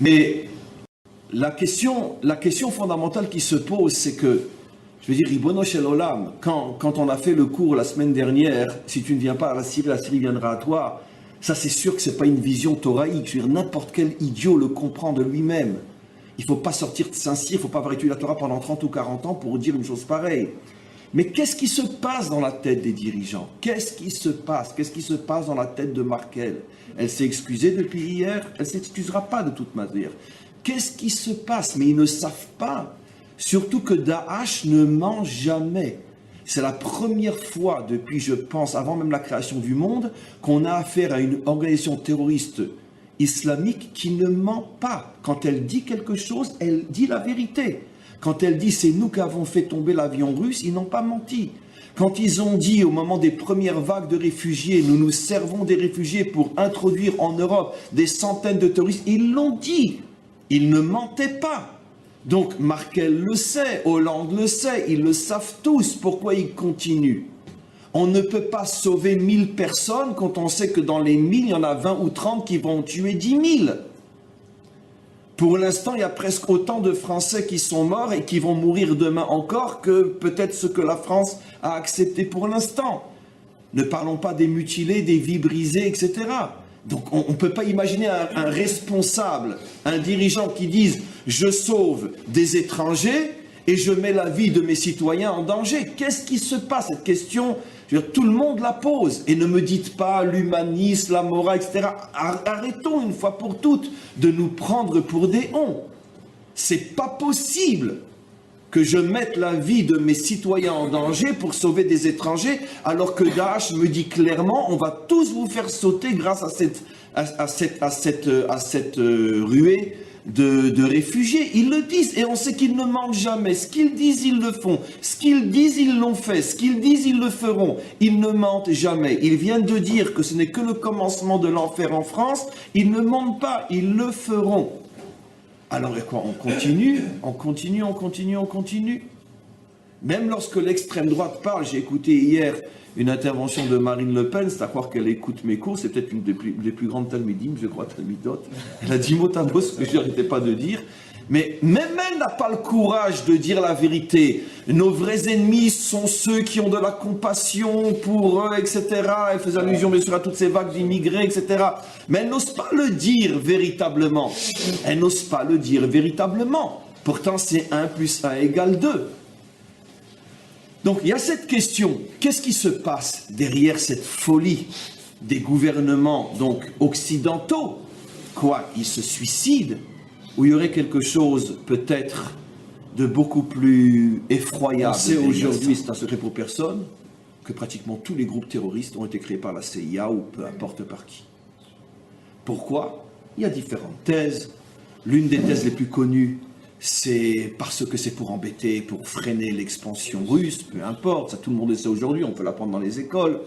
Mais la question fondamentale qui se pose, c'est que, je veux dire, Ribono Shel Olam, quand on a fait le cours la semaine dernière, si tu ne viens pas à la Syrie viendra à toi, ça c'est sûr que ce n'est pas une vision thoraïque. Je veux dire, n'importe quel idiot le comprend de lui-même. Il ne faut pas sortir de Saint-Cyr, il ne faut pas avoir étudié la Torah pendant 30 ou 40 ans pour dire une chose pareille. Mais qu'est-ce qui se passe dans la tête des dirigeants? Qu'est-ce qui se passe? Qu'est-ce qui se passe dans la tête de Merkel? Elle s'est excusée depuis hier, elle ne s'excusera pas de toute manière. Qu'est-ce qui se passe? Mais ils ne savent pas. Surtout que Daesh ne ment jamais. C'est la première fois depuis, je pense, avant même la création du monde, qu'on a affaire à une organisation terroriste islamique qui ne ment pas. Quand elle dit quelque chose, elle dit la vérité. Quand elle dit « c'est nous qui avons fait tomber l'avion russe », ils n'ont pas menti. Quand ils ont dit au moment des premières vagues de réfugiés « nous nous servons des réfugiés pour introduire en Europe des centaines de terroristes », ils l'ont dit. Ils ne mentaient pas. Donc Merkel le sait, Hollande le sait, ils le savent tous. Pourquoi ils continuent? On ne peut pas sauver 1000 personnes quand on sait que dans les 1000, il y en a 20 ou 30 qui vont tuer 10 000. Pour l'instant, il y a presque autant de Français qui sont morts et qui vont mourir demain encore que peut-être ce que la France a accepté pour l'instant. Ne parlons pas des mutilés, des vies brisées, etc. Donc on ne peut pas imaginer un responsable, un dirigeant qui dise « je sauve des étrangers et je mets la vie de mes citoyens en danger ». Qu'est-ce qui se passe? Cette question, je veux dire, tout le monde la pose. Et ne me dites pas l'humanisme, la morale, etc. Arrêtons une fois pour toutes de nous prendre pour des hons. C'est pas possible que je mette la vie de mes citoyens en danger pour sauver des étrangers, alors que Daesh me dit clairement, on va tous vous faire sauter grâce à cette ruée de réfugiés. Ils le disent, et on sait qu'ils ne mentent jamais. Ce qu'ils disent, ils le font. Ce qu'ils disent, ils l'ont fait. Ce qu'ils disent, ils le feront. Ils ne mentent jamais. Ils viennent de dire que ce n'est que le commencement de l'enfer en France. Ils ne mentent pas, ils le feront. Alors, et quoi, on continue, on continue, on continue, on continue. Même lorsque l'extrême droite parle, j'ai écouté hier une intervention de Marine Le Pen, c'est à croire qu'elle écoute mes cours, c'est peut-être une des plus grandes talmidim, je crois, talmidotes. Elle a dit mot à mot ce que je n'arrêtais pas de dire. Mais même elle n'a pas le courage de dire la vérité. Nos vrais ennemis sont ceux qui ont de la compassion pour eux, etc. Elle faisait allusion bien sûr à toutes ces vagues d'immigrés, etc. Mais elle n'ose pas le dire véritablement. Elle n'ose pas le dire véritablement. Pourtant, c'est 1 + 1 = 2. Donc, il y a cette question. Qu'est-ce qui se passe derrière cette folie des gouvernements donc occidentaux? Quoi? Ils se suicident? Ou il y aurait quelque chose peut-être de beaucoup plus effroyable? On sait aujourd'hui, c'est un secret pour personne, que pratiquement tous les groupes terroristes ont été créés par la CIA ou peu importe par qui. Pourquoi? Il y a différentes thèses. L'une des thèses les plus connues, c'est parce que c'est pour embêter, pour freiner l'expansion russe, peu importe, ça tout le monde le sait aujourd'hui, on peut l'apprendre dans les écoles.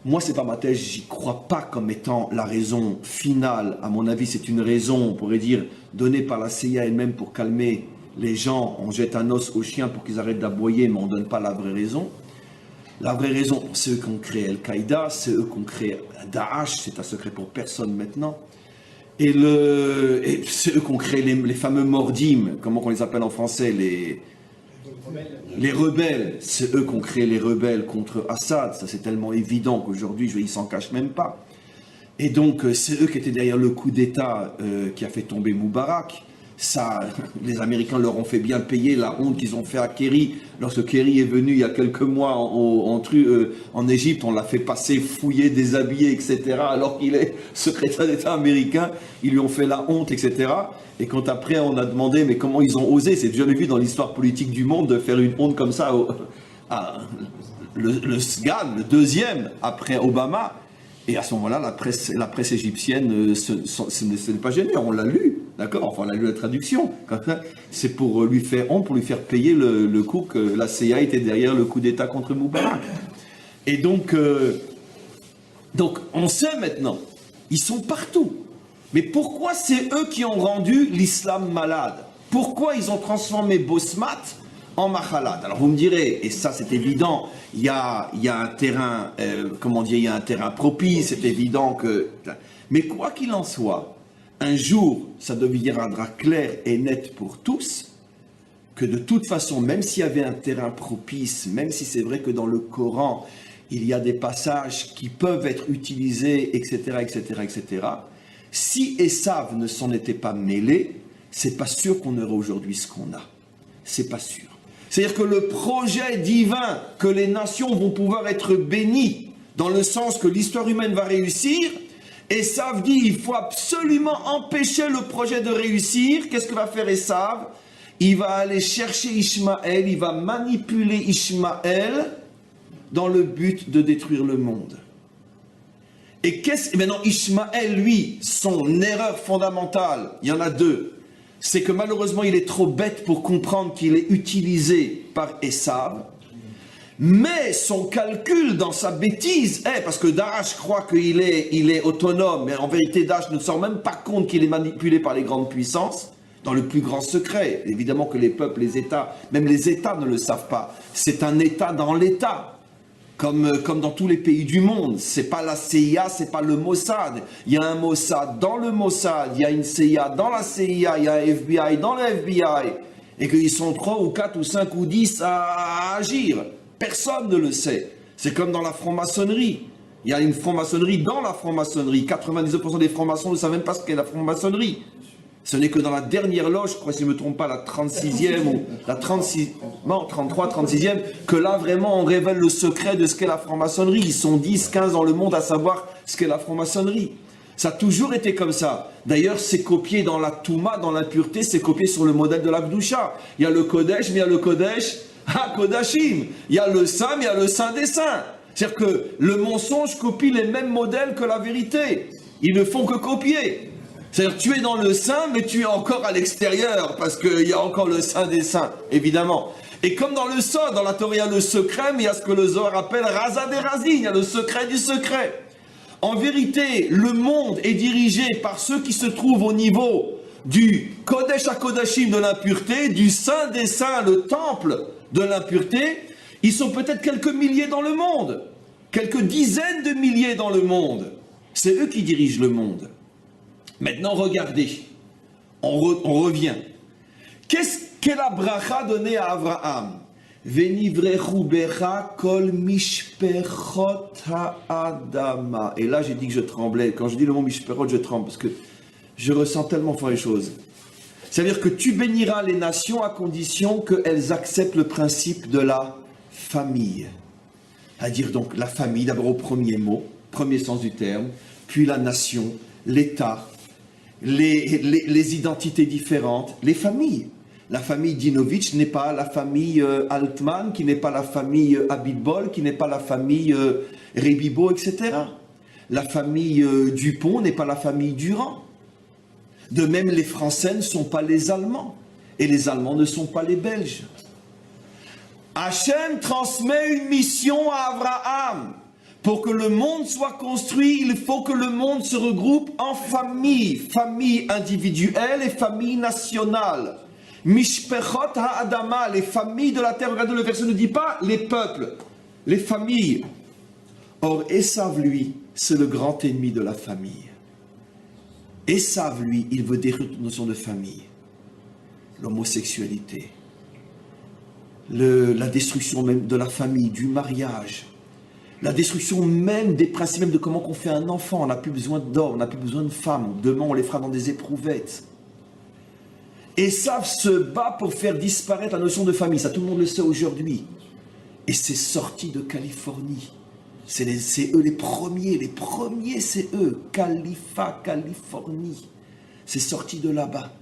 Moi, c'est pas ma thèse, j'y crois pas comme étant la raison finale. À mon avis, c'est une raison, on pourrait dire, donnée par la CIA elle-même pour calmer les gens. On jette un os aux chiens pour qu'ils arrêtent d'aboyer, mais on donne pas la vraie raison. La vraie raison, c'est eux qui ont créé Al-Qaïda, c'est eux qui ont créé Daesh, c'est un secret pour personne maintenant. Et c'est eux qui ont créé les fameux mordim, comment on les appelle en français, les rebelles. C'est eux qui ont créé les rebelles contre Assad. Ça, c'est tellement évident qu'aujourd'hui, ils s'en cachent même pas. Et donc, c'est eux qui étaient derrière le coup d'État qui a fait tomber Moubarak. Ça, les Américains leur ont fait bien payer la honte qu'ils ont fait à Kerry. Lorsque Kerry est venu il y a quelques mois en Égypte, on l'a fait passer, fouiller, déshabiller, etc. Alors qu'il est secrétaire d'État américain, ils lui ont fait la honte, etc. Et quand après on a demandé, mais comment ils ont osé, c'est jamais vu dans l'histoire politique du monde de faire une honte comme ça le SGAN, le deuxième après Obama. Et à ce moment-là, la presse égyptienne, ce n'est pas gêné, on l'a lu, d'accord? Enfin, on a lu la traduction. C'est pour lui faire honte, pour lui faire payer le coup que la CIA était derrière le coup d'État contre Moubarak. Et donc on sait maintenant, ils sont partout. Mais pourquoi c'est eux qui ont rendu l'islam malade? Pourquoi ils ont transformé Bosmat en Mahalad? Alors vous me direz, et ça c'est évident, il y a un terrain, il y a un terrain propice, c'est évident que... Mais quoi qu'il en soit, un jour, ça deviendra clair et net pour tous, que de toute façon, même s'il y avait un terrain propice, même si c'est vrai que dans le Coran, il y a des passages qui peuvent être utilisés, etc., etc., etc., si Esav ne s'en était pas mêlé, c'est pas sûr qu'on aurait aujourd'hui ce qu'on a. C'est pas sûr. C'est-à-dire que le projet divin, que les nations vont pouvoir être bénies, dans le sens que l'histoire humaine va réussir, Esav dit il faut absolument empêcher le projet de réussir. Qu'est-ce que va faire Esav? Il va aller chercher Ishmaël, il va manipuler Ishmaël dans le but de détruire le monde. Et maintenant Ishmaël, lui, son erreur fondamentale, il y en a deux. C'est que malheureusement, il est trop bête pour comprendre qu'il est utilisé par Esav. Mais son calcul dans sa bêtise est, parce que Daesh croit qu'il est autonome, mais en vérité Daesh ne se rend même pas compte qu'il est manipulé par les grandes puissances. dans le plus grand secret. Évidemment que les peuples, les États, même les États ne le savent pas. C'est un État dans l'État, comme dans tous les pays du monde. C'est pas la CIA, c'est pas le Mossad. Il y a un Mossad dans le Mossad, il y a une CIA dans la CIA, il y a un FBI dans le FBI. Et qu'ils sont 3 ou 4 ou 5 ou 10 à agir. Personne ne le sait. C'est comme dans la franc-maçonnerie. Il y a une franc-maçonnerie dans la franc-maçonnerie. 99% des francs-maçons ne savent même pas ce qu'est la franc-maçonnerie. Ce n'est que dans la dernière loge, je crois, si je ne me trompe pas, la 36e ou la 36, non, 33, 36e, que là, vraiment, on révèle le secret de ce qu'est la franc-maçonnerie. Ils sont 10, 15 dans le monde à savoir ce qu'est la franc-maçonnerie. Ça a toujours été comme ça. D'ailleurs, c'est copié dans la Touma, dans l'impureté, c'est copié sur le modèle de la Gdoucha. Il y a le Kodesh, mais il y a le Kodesh HaKodashim. Il y a le Saint, mais il y a le Saint des Saints. C'est-à-dire que le mensonge copie les mêmes modèles que la vérité. Ils ne font que copier. C'est-à-dire tu es dans le Saint, mais tu es encore à l'extérieur, parce qu'il y a encore le Saint des Saints, évidemment. Et comme dans le Sod, dans la Torah, il y a le secret, mais il y a ce que le Zohar appelle Raza des Razin, il y a le secret du secret. En vérité, le monde est dirigé par ceux qui se trouvent au niveau du Kodesh HaKodashim de l'impureté, du Saint des Saints, le temple de l'impureté. Ils sont peut-être quelques milliers dans le monde, quelques dizaines de milliers dans le monde. C'est eux qui dirigent le monde. Maintenant, regardez, on revient. Quelle a bracha donnée à Abraham? Venivrechu becha kol mishpechot ha'adama. Et là, j'ai dit que je tremblais. Quand je dis le mot mishpechot, je tremble parce que je ressens tellement fort les choses. C'est-à-dire que tu béniras les nations à condition qu'elles acceptent le principe de la famille. C'est-à-dire donc la famille, d'abord au premier mot, premier sens du terme, puis la nation, l'État, les identités différentes, les familles. La famille Dinovitch n'est pas la famille Altman, qui n'est pas la famille Abitbol, qui n'est pas la famille Rebibo, etc. La famille Dupont n'est pas la famille Durand. De même, les Français ne sont pas les Allemands. Et les Allemands ne sont pas les Belges. Hachem transmet une mission à Abraham. Pour que le monde soit construit, il faut que le monde se regroupe en familles. Familles individuelles et familles nationales. Mishpechot ha'adama, les familles de la terre. Regardez, le verset ne dit pas les peuples, les familles. Or, Esav, lui, c'est le grand ennemi de la famille. Esav, lui, il veut détruire toute notion de famille. L'homosexualité. La destruction même de la famille, du mariage. La destruction même des principes même de comment on fait un enfant. On n'a plus besoin d'hommes, on n'a plus besoin de femmes. Demain, on les fera dans des éprouvettes. Esav se bat pour faire disparaître la notion de famille. Ça, tout le monde le sait aujourd'hui. Et c'est sorti de Californie. C'est eux les premiers, c'est eux. Californie. C'est sorti de là-bas.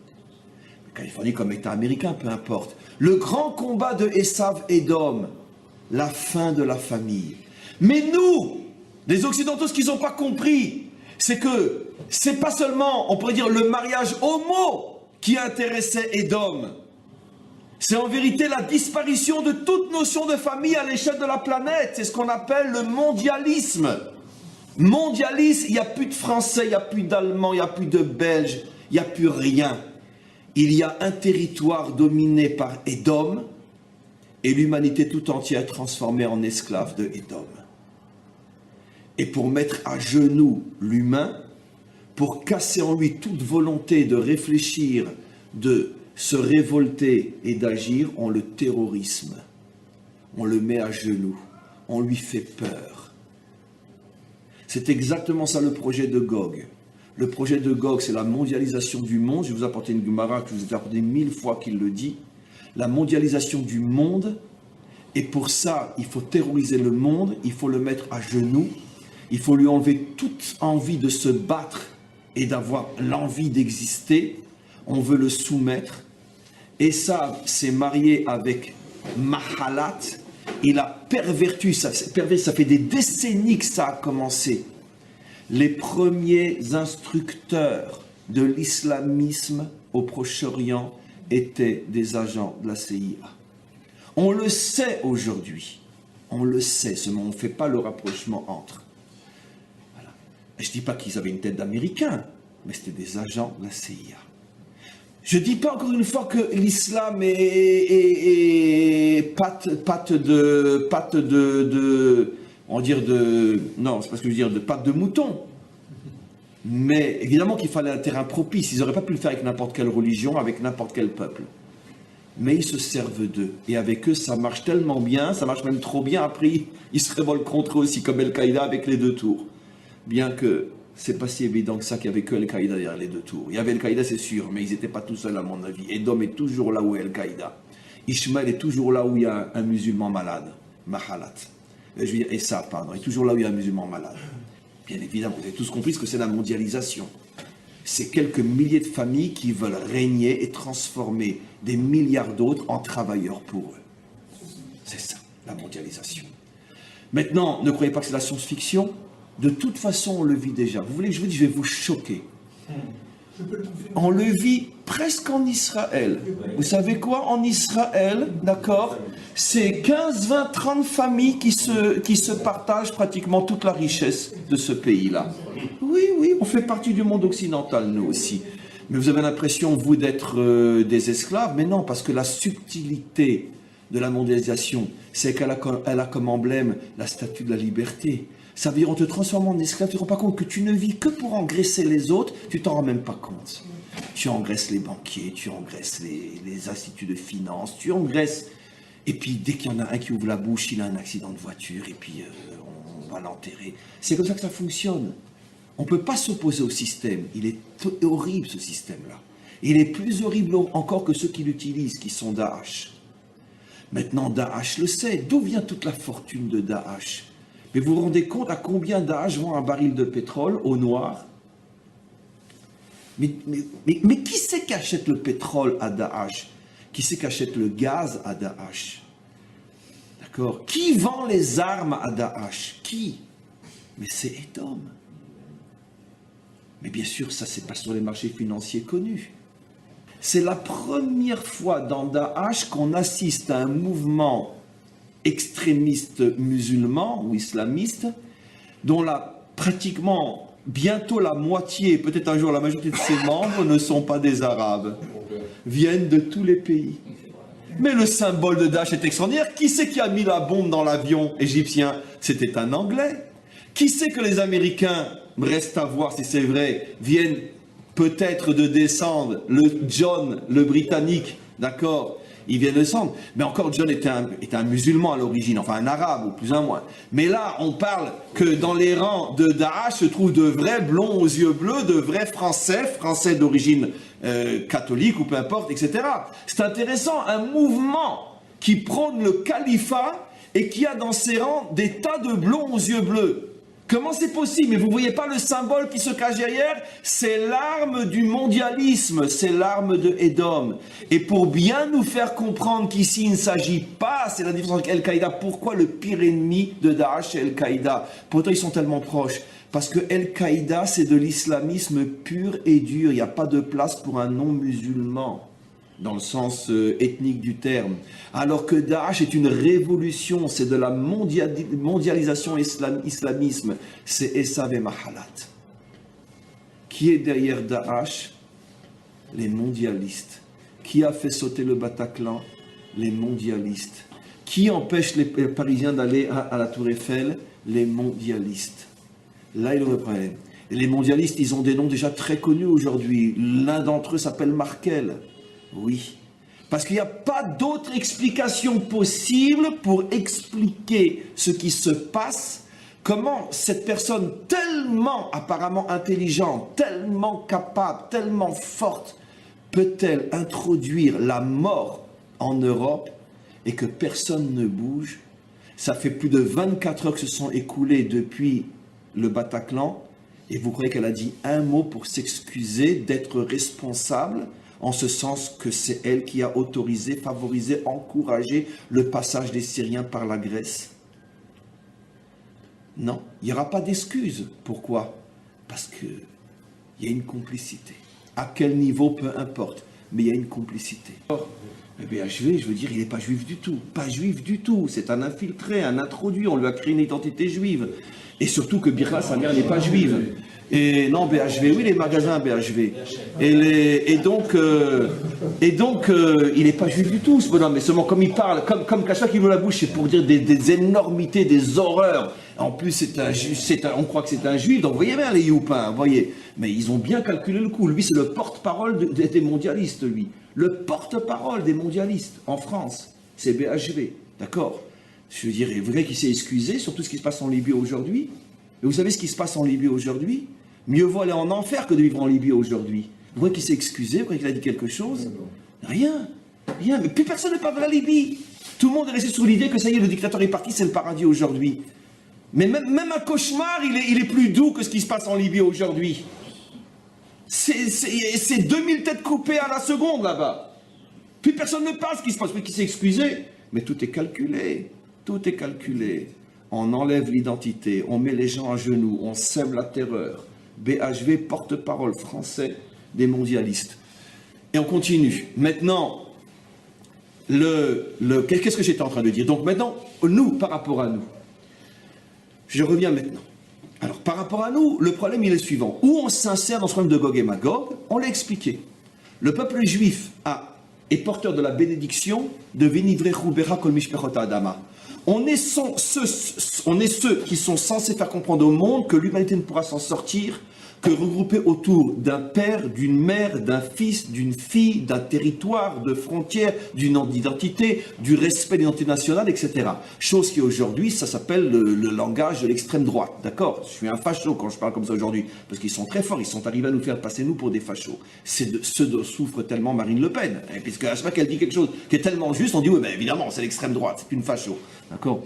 Californie comme État américain, peu importe. Le grand combat de Esav Edom, la fin de la famille. Mais nous, les Occidentaux, ce qu'ils n'ont pas compris, c'est que c'est pas seulement, on pourrait dire, le mariage homo qui intéressait Edom. C'est en vérité la disparition de toute notion de famille à l'échelle de la planète. C'est ce qu'on appelle le mondialisme. Mondialisme, il n'y a plus de Français, il n'y a plus d'Allemands, il n'y a plus de Belges, il n'y a plus rien. Il y a un territoire dominé par Edom et l'humanité tout entière transformée en esclave de Edom. Et pour mettre à genoux l'humain, pour casser en lui toute volonté de réfléchir, de se révolter et d'agir, on le terrorisme. On le met à genoux. On lui fait peur. C'est exactement ça le projet de Gog. Le projet de Gog, c'est la mondialisation du monde. Je vais vous apporter une Gemara que je vous ai apporté 1000 fois qu'il le dit. La mondialisation du monde. Et pour ça, il faut terroriser le monde. Il faut le mettre à genoux. Il faut lui enlever toute envie de se battre et d'avoir l'envie d'exister. On veut le soumettre. Esav s'est marié avec Mahalat. Il a perverti, ça fait des décennies que ça a commencé. Les premiers instructeurs de l'islamisme au Proche-Orient étaient des agents de la CIA. On le sait aujourd'hui. On le sait, seulement on ne fait pas le rapprochement entre. Voilà. Je ne dis pas qu'ils avaient une tête d'Américains, mais c'était des agents de la CIA. Je ne dis pas encore une fois que l'islam est patte de, on va dire non, c'est pas ce que je veux dire, de patte de mouton. Mais évidemment qu'il fallait un terrain propice. Ils n'auraient pas pu le faire avec n'importe quelle religion, avec n'importe quel peuple. Mais ils se servent d'eux. Et avec eux, ça marche tellement bien, ça marche même trop bien. Après, ils se révoltent contre eux aussi, comme Al-Qaïda avec les deux tours. Bien que c'est pas si évident que ça qu'il n'y avait que Al-Qaïda derrière les deux tours. Il y avait Al-Qaïda, c'est sûr, mais ils n'étaient pas tout seuls à mon avis. Edom est toujours là où est Al-Qaïda. Ishmael est toujours là où il y a un musulman malade. Mahalat. Je veux dire, Essa, pardon, est toujours là où il y a un musulman malade. Bien évidemment, vous avez tous compris ce que c'est la mondialisation. C'est quelques milliers de familles qui veulent régner et transformer des milliards d'autres en travailleurs pour eux. C'est ça, la mondialisation. Maintenant, ne croyez pas que c'est la science-fiction. De toute façon, on le vit déjà. Vous voulez que je vous dise, je vais vous choquer. On le vit presque en Israël. Vous savez quoi? En Israël, d'accord, c'est 15, 20, 30 familles qui se partagent pratiquement toute la richesse de ce pays-là. Oui, oui, on fait partie du monde occidental, nous aussi. Mais vous avez l'impression, vous, d'être des esclaves. Mais non, parce que la subtilité de la mondialisation, c'est qu'elle a comme emblème la statue de la liberté. Ça veut dire, on te transforme en esclave, tu ne te rends pas compte que tu ne vis que pour engraisser les autres, tu t'en rends même pas compte. Tu engraisses les banquiers, tu engraisses les instituts de finance, tu engraisses... Et puis, dès qu'il y en a un qui ouvre la bouche, il a un accident de voiture, et puis on va l'enterrer. C'est comme ça que ça fonctionne. On ne peut pas s'opposer au système. Il est horrible, ce système-là. Il est plus horrible encore que ceux qui l'utilisent, qui sont Daesh. Maintenant, Daesh le sait. D'où vient toute la fortune de Daesh? Mais vous vous rendez compte à combien Daesh vend un baril de pétrole au noir? Mais qui c'est qui achète le pétrole à Daesh? Qui c'est qui achète le gaz à Daesh? D'accord? Qui vend les armes à Daesh? Qui? Mais c'est Edom. Mais bien sûr, ça c'est pas sur les marchés financiers connus. C'est la première fois dans Daesh qu'on assiste à un mouvement extrémiste musulman ou islamiste, dont pratiquement bientôt la moitié, peut-être un jour la majorité de ses membres ne sont pas des Arabes, viennent de tous les pays. Mais le symbole de Daesh est extraordinaire. Qui c'est qui a mis la bombe dans l'avion égyptien? C'était un Anglais. Qui c'est que les Américains, reste à voir si c'est vrai, viennent peut-être de descendre, le John, le Britannique, d'accord, il vient de descendre. Mais encore, John était un musulman à l'origine, enfin un arabe, ou plus ou moins. Mais là, on parle que dans les rangs de Daesh se trouvent de vrais blonds aux yeux bleus, de vrais Français d'origine catholique, ou peu importe, etc. C'est intéressant, un mouvement qui prône le califat et qui a dans ses rangs des tas de blonds aux yeux bleus. Comment c'est possible? Mais vous ne voyez pas le symbole qui se cache derrière? C'est l'arme du mondialisme, c'est l'arme de Edom. Et pour bien nous faire comprendre qu'ici il ne s'agit pas, c'est la différence avec Al-Qaïda. Pourquoi le pire ennemi de Daesh c'est Al-Qaïda? Pourtant ils sont tellement proches. Parce que Al-Qaïda c'est de l'islamisme pur et dur. Il n'y a pas de place pour un non-musulman, dans le sens ethnique du terme. Alors que Daesh est une révolution, c'est de la mondialisation islamisme, c'est Esav et Mahalat. Qui est derrière Daesh? Les mondialistes. Qui a fait sauter le Bataclan? Les mondialistes. Qui empêche les Parisiens d'aller à la Tour Eiffel? Les mondialistes. Là, il y a le problème. Et les mondialistes, ils ont des noms déjà très connus aujourd'hui. L'un d'entre eux s'appelle Merkel. Oui, parce qu'il n'y a pas d'autre explication possible pour expliquer ce qui se passe, comment cette personne tellement apparemment intelligente, tellement capable, tellement forte, peut-elle introduire la mort en Europe et que personne ne bouge? Ça fait plus de 24 heures que se sont écoulées depuis le Bataclan, et vous croyez qu'elle a dit un mot pour s'excuser d'être responsable? En ce sens que c'est elle qui a autorisé, favorisé, encouragé le passage des Syriens par la Grèce. Non, il n'y aura pas d'excuse. Pourquoi? Parce qu'il y a une complicité. À quel niveau, peu importe, mais il y a une complicité. Le BHV, je veux dire, il n'est pas juif du tout. Pas juif du tout. C'est un infiltré, un introduit. On lui a créé une identité juive. Et surtout que Birla, sa mère, n'est pas juive. Et non, BHV, oui, les magasins BHV. Et donc, il n'est pas juif du tout, ce bonhomme. Mais seulement, comme il parle, comme qu'à chaque fois qu'il ouvre la bouche, c'est pour dire des énormités, des horreurs. En plus, on croit que c'est un juif. Donc, vous voyez bien les youpins, vous voyez. Mais ils ont bien calculé le coup. Lui, c'est le porte-parole des mondialistes, lui. Le porte-parole des mondialistes en France, c'est BHV. D'accord? Je veux dire, il est vrai qu'il s'est excusé sur tout ce qui se passe en Libye aujourd'hui. Et vous savez ce qui se passe en Libye aujourd'hui? Mieux vaut aller en enfer que de vivre en Libye aujourd'hui. Vous voyez qu'il s'est excusé, vous voyez qu'il a dit quelque chose? Rien. Mais plus personne ne parle de la Libye. Tout le monde est resté sur l'idée que ça y est, le dictateur est parti, c'est le paradis aujourd'hui. Mais même un cauchemar, il est plus doux que ce qui se passe en Libye aujourd'hui. C'est 2000 têtes coupées à la seconde là-bas. Plus personne ne parle de ce qui se passe, plus qu'il s'est excusé. Mais tout est calculé. Tout est calculé. On enlève l'identité, on met les gens à genoux, on sème la terreur. BHV, porte-parole français des mondialistes. Et on continue. Maintenant, qu'est-ce que j'étais en train de dire? Donc maintenant, nous, par rapport à nous, je reviens maintenant. Alors, par rapport à nous, le problème, il est le suivant. Où on s'insère dans ce problème de Gog et Magog? On l'a expliqué. Le peuple juif est porteur de la bénédiction de Venivrechu Bera Kol Mishpechot Adama. On est ceux qui sont censés faire comprendre au monde que l'humanité ne pourra s'en sortir que regroupée autour d'un père, d'une mère, d'un fils, d'une fille, d'un territoire, de frontières, d'une identité, du respect de l'identité nationale, etc. Chose qui aujourd'hui, ça s'appelle le langage de l'extrême droite. D'accord? Je suis un facho quand je parle comme ça aujourd'hui, parce qu'ils sont très forts, ils sont arrivés à nous faire passer nous pour des fachos. C'est ce dont souffre tellement Marine Le Pen. Et puisque à chaque fois qu'elle dit quelque chose qui est tellement juste, on dit oui, ben évidemment, c'est l'extrême droite, c'est une facho. D'accord?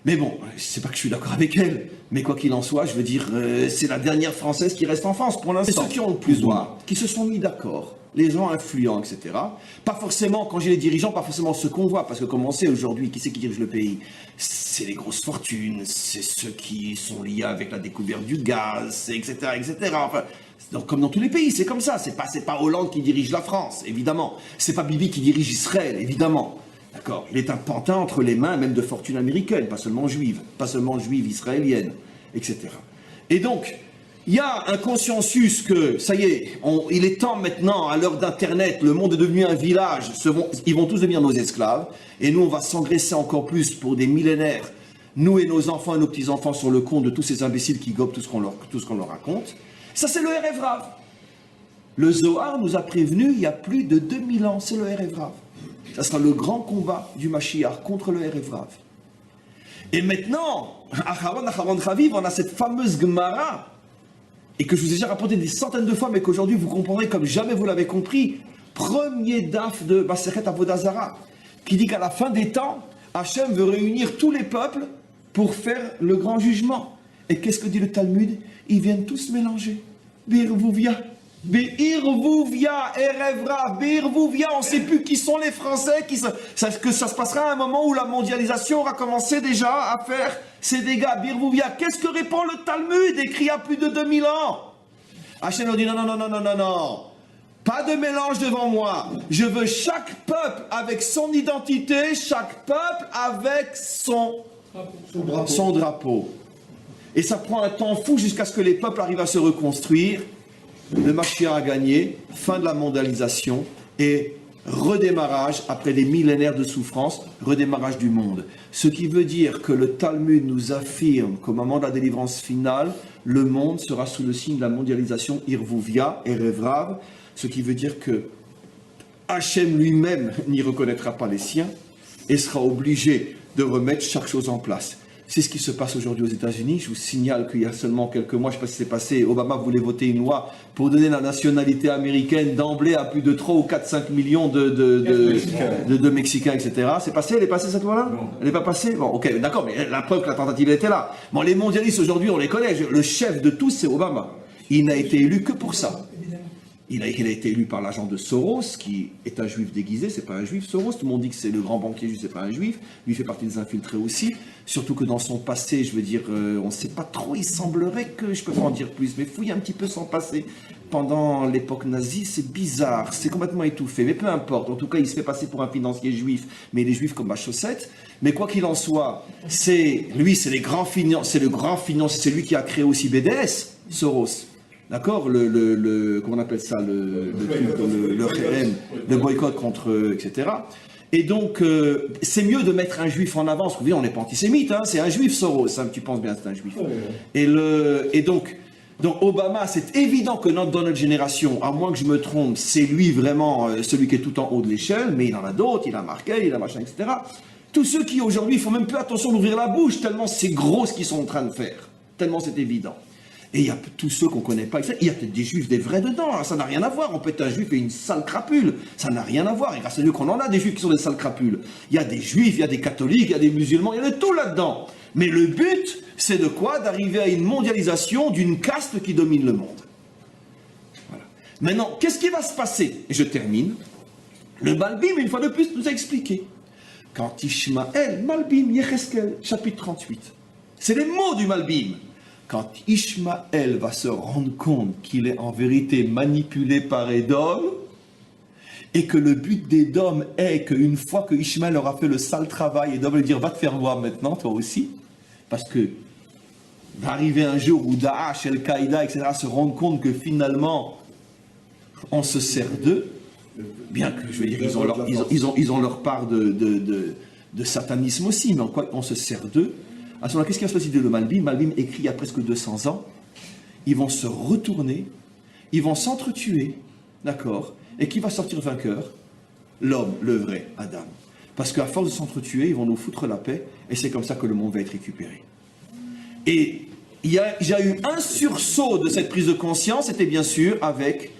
Mais bon, c'est pas que je suis d'accord avec elle, mais quoi qu'il en soit, je veux dire, c'est la dernière Française qui reste en France pour l'instant. Ceux qui ont le plus droit, qui se sont mis d'accord, les gens influents, etc. Pas forcément, quand j'ai les dirigeants, pas forcément ceux qu'on voit, parce que comme on sait aujourd'hui, qui c'est qui dirige le pays? C'est les grosses fortunes, c'est ceux qui sont liés avec la découverte du gaz, etc., etc. Enfin, donc, comme dans tous les pays, c'est comme ça. C'est pas Hollande qui dirige la France, évidemment. C'est pas Bibi qui dirige Israël, évidemment. D'accord, il est un pantin entre les mains même de fortune américaine, pas seulement juive israélienne, etc. Et donc, il y a un consensus que, ça y est, il est temps maintenant, à l'heure d'Internet, le monde est devenu un village, ils vont tous devenir nos esclaves, et nous on va s'engraisser encore plus pour des millénaires, nous et nos enfants et nos petits-enfants sur le compte de tous ces imbéciles qui gobent tout ce qu'on leur raconte. Ça c'est le Erev Rav. Le Zohar nous a prévenu il y a plus de 2000 ans, c'est le Erev Rav. Ça sera le grand combat du Mashiach contre le Erev Rav. Et maintenant, Acharon Chaviv, on a cette fameuse Gemara, et que je vous ai déjà rapporté des centaines de fois, mais qu'aujourd'hui vous comprendrez comme jamais vous l'avez compris. Premier daf de Masechet Avodah Zarah, qui dit qu'à la fin des temps, Hachem veut réunir tous les peuples pour faire le grand jugement. Et qu'est-ce que dit le Talmud? Ils viennent tous mélanger. Birvouvia. Be'irvouvia, Erev Rav, Be'irvouvia, on ne sait plus qui sont les Français, que ça se passera à un moment où la mondialisation aura commencé déjà à faire ses dégâts. Be'irvouvia, qu'est-ce que répond le Talmud, écrit il y a plus de 2000 ans? Hachem nous dit non, pas de mélange devant moi. Je veux chaque peuple avec son identité, chaque peuple avec son drapeau. Et ça prend un temps fou jusqu'à ce que les peuples arrivent à se reconstruire. Le Mashiach a gagné, fin de la mondialisation et redémarrage, après des millénaires de souffrance, redémarrage du monde. Ce qui veut dire que le Talmud nous affirme qu'au moment de la délivrance finale, le monde sera sous le signe de la mondialisation Irvouvia, Erev Rav, ce qui veut dire que Hachem lui-même n'y reconnaîtra pas les siens et sera obligé de remettre chaque chose en place. C'est ce qui se passe aujourd'hui aux États-Unis. Je vous signale qu'il y a seulement quelques mois, je ne sais pas si c'est passé, Obama voulait voter une loi pour donner la nationalité américaine d'emblée à plus de 3 ou 4, 5 millions de Mexicains, etc. C'est passé? Elle est passée cette loi-là? Elle n'est pas passée? Bon, ok, d'accord, mais la preuve que la tentative était là. Bon, les mondialistes aujourd'hui, on les connaît. Le chef de tous, c'est Obama. Il n'a été élu que pour ça. Il a été élu par l'agent de Soros, qui est un juif déguisé, c'est pas un juif, Soros. Tout le monde dit que c'est le grand banquier juif, c'est pas un juif. Lui fait partie des infiltrés aussi. Surtout que dans son passé, je veux dire, on ne sait pas trop, il semblerait que, je peux pas en dire plus, mais fouille un petit peu son passé. Pendant l'époque nazie, c'est bizarre, c'est complètement étouffé, mais peu importe. En tout cas, il se fait passer pour un financier juif, mais il est juif comme ma chaussette. Mais quoi qu'il en soit, c'est le grand financier, c'est lui qui a créé aussi BDS, Soros. d'accord, comment on appelle ça, le kherem, le boycott contre, etc. Et donc, c'est mieux de mettre un juif en avant, parce qu'on n'est pas antisémite, hein, c'est un juif Soros, hein, tu penses bien, c'est un juif. Et donc Obama, c'est évident que dans notre génération, à moins que je me trompe, c'est lui vraiment celui qui est tout en haut de l'échelle, mais il en a d'autres, il a Markey, il a machin, etc. Tous ceux qui aujourd'hui, il faut même plus attention d'ouvrir la bouche, tellement c'est gros ce qu'ils sont en train de faire, tellement c'est évident. Et il y a tous ceux qu'on ne connaît pas, il y a peut-être des juifs, des vrais dedans, hein, ça n'a rien à voir, on peut être un juif et une sale crapule, ça n'a rien à voir, et grâce à Dieu qu'on en a des juifs qui sont des sales crapules. Il y a des juifs, il y a des catholiques, il y a des musulmans, il y a de tout là-dedans. Mais le but, c'est de quoi? D'arriver à une mondialisation d'une caste qui domine le monde. Voilà. Maintenant, qu'est-ce qui va se passer? Et je termine. Le Malbim, une fois de plus, nous a expliqué. Quand Ishmaël, Malbim, Yecheskel, chapitre 38. C'est les mots du Malbim. Quand Ishmaël va se rendre compte qu'il est en vérité manipulé par Édom, et que le but d'Édom est qu'une fois que Ishmaël aura fait le sale travail, Édom va lui dire, va te faire voir maintenant, toi aussi, parce que va arriver un jour où Daesh, Al-Qaïda, etc. se rendent compte que finalement, on se sert d'eux, bien que, je veux dire, ils ont leur part de satanisme aussi, mais en quoi on se sert d'eux. À ce moment-là, qu'est-ce qui va se passer de le Malbim? Malbim écrit il y a presque 200 ans, ils vont se retourner, ils vont s'entretuer, d'accord? Et qui va sortir vainqueur? L'homme, le vrai, Adam. Parce qu'à force de s'entretuer, ils vont nous foutre la paix, et c'est comme ça que le monde va être récupéré. Et il y a eu un sursaut de cette prise de conscience, c'était bien sûr avec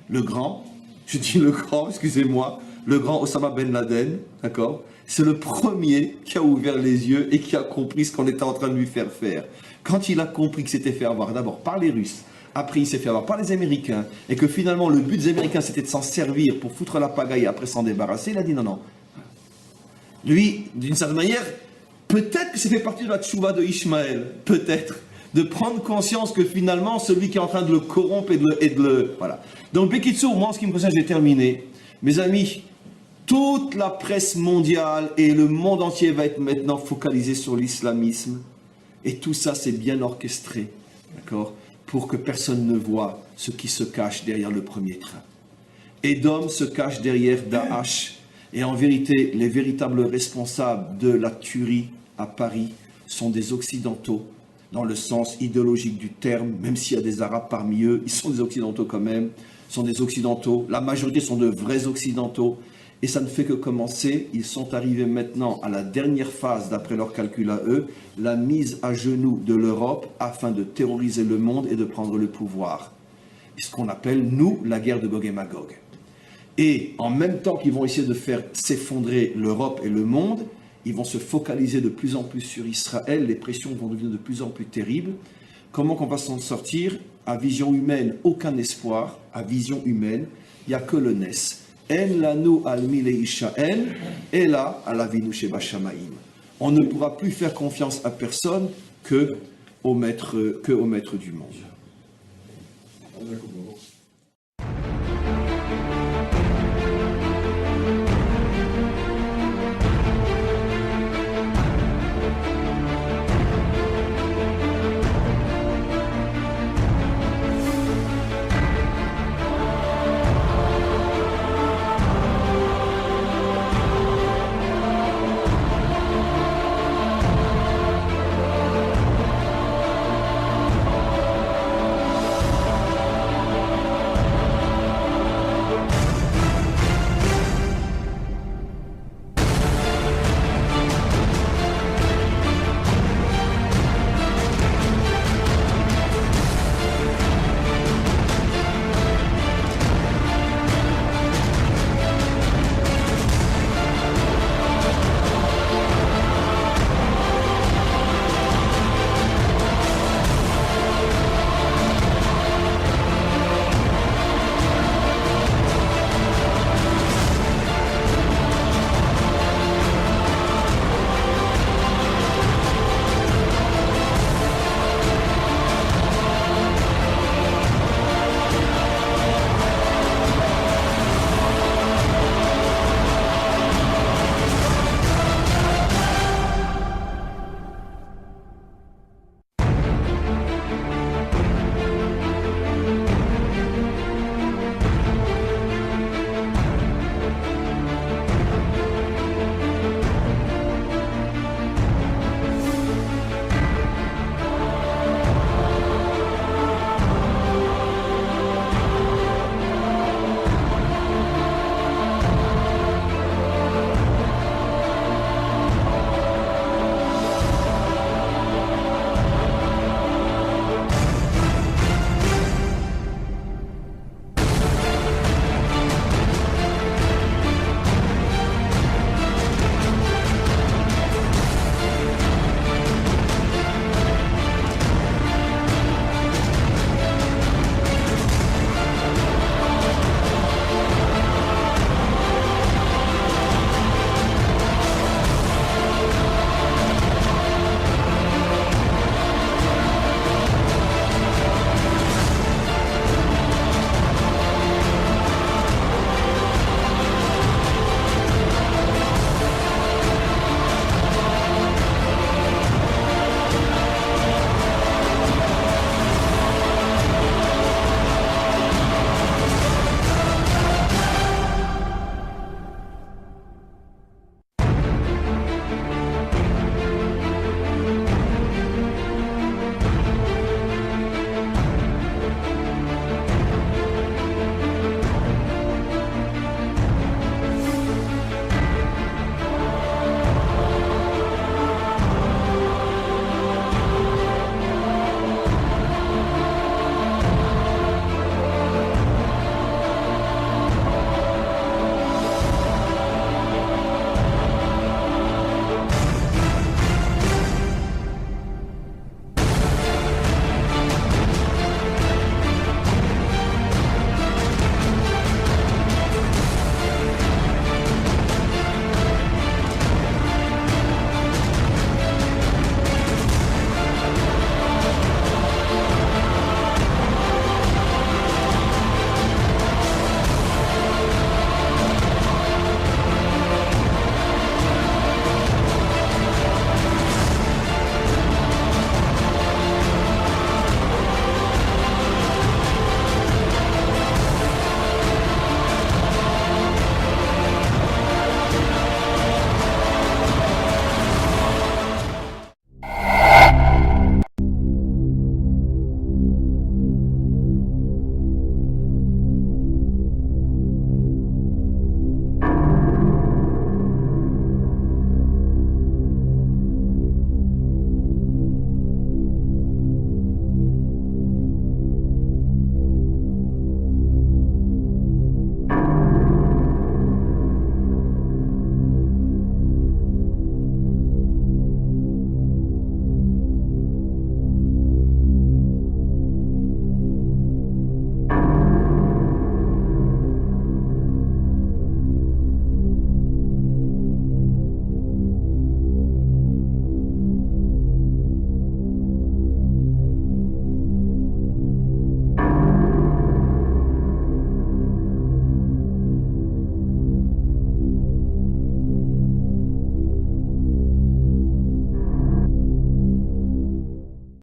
le grand, je dis le grand, excusez-moi, le grand Osama Ben Laden, d'accord? C'est le premier qui a ouvert les yeux et qui a compris ce qu'on était en train de lui faire faire. Quand il a compris qu'il s'était fait avoir d'abord par les Russes, après il s'est fait avoir par les Américains, et que finalement le but des Américains c'était de s'en servir pour foutre la pagaille et après s'en débarrasser, il a dit non, non. Lui, d'une certaine manière, peut-être que ça fait partie de la tchouva de Ishmaël, peut-être, de prendre conscience que finalement celui qui est en train de le corrompre et de le... Voilà. Donc Bekitsu, moi en ce qui me concerne, j'ai terminé. Mes amis, toute la presse mondiale et le monde entier va être maintenant focalisé sur l'islamisme. Et tout ça, c'est bien orchestré, d'accord, pour que personne ne voit ce qui se cache derrière le premier train. Édom se cache derrière Daesh. Et en vérité, les véritables responsables de la tuerie à Paris sont des Occidentaux, dans le sens idéologique du terme, même s'il y a des Arabes parmi eux, ils sont des Occidentaux quand même, sont des Occidentaux, la majorité sont de vrais Occidentaux, et ça ne fait que commencer. Ils sont arrivés maintenant à la dernière phase, d'après leurs calculs à eux, la mise à genoux de l'Europe afin de terroriser le monde et de prendre le pouvoir. Ce qu'on appelle, nous, la guerre de Gog et Magog. Et en même temps qu'ils vont essayer de faire s'effondrer l'Europe et le monde, ils vont se focaliser de plus en plus sur Israël, les pressions vont devenir de plus en plus terribles. Comment qu'on va s'en sortir? À vision humaine, aucun espoir. À vision humaine, il n'y a que le Nes. En lanu al mileishaen, et là, à la vinu sheba shamaim. On ne pourra plus faire confiance à personne que au maître du monde.